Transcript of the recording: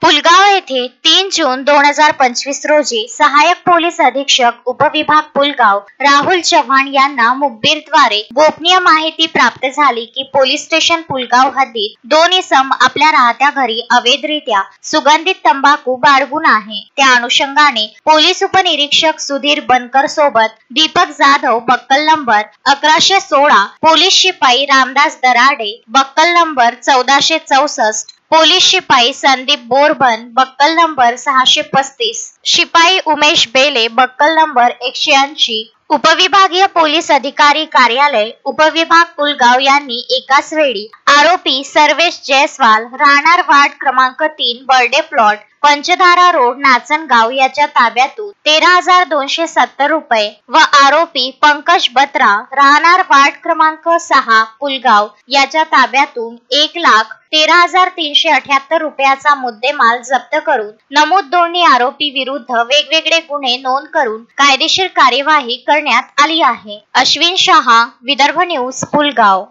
पुलगाव येथे 3 जून 2025 रोजी सहाय्यक पोलीस अधीक्षक उपविभाग पुलगाव राहुल चव्हाण यांना मुखबिरद्वारे गोपनीय माहिती प्राप्त झाली की पोलीस स्टेशन पुलगाव हद्दीत 2 इसम आपल्या राहत्या घरी अवैधरित्या सुगंधित तंबाखू बाळगून आहे। त्या अनुषंगाने पोलीस उपनिरीक्षक सुधीर बनकर सोबत दीपक जाधव बक्कल नंबर 1116, पोलीस शिपाई रामदास दराडे बक्कल नंबर 1464, पोलीस शिपाई संदीप बोरबन बक्कल नंबर 635, शिपाई उमेश बेले बक्कल नंबर 180, उपविभागीय पोलीस अधिकारी कार्यालय उपविभाग पुलगाव यांनी एकाच वेळी आरोपी सर्वेश जयस्वाल राहणार वार्ड क्रमांक 3 बर्डे प्लॉट पंचधारा रोड नाचनगाव याच्या ताब्यातून 13,270 रुपये व आरोपी पंकज बत्रा राहणार वार्ड क्रमांक 6 पुलगाव याच्या ताब्यातून 1,13,378 रुपयाचा मुद्देमाल जप्त करून नमूद दोन्ही आरोपी विरुद्ध वेगवेगळे गुन्हे नोंद करून कायदेशीर कार्यवाही करण्यात आली आहे। अश्विन शहा, विदर्भ न्यूज, पुलगाव।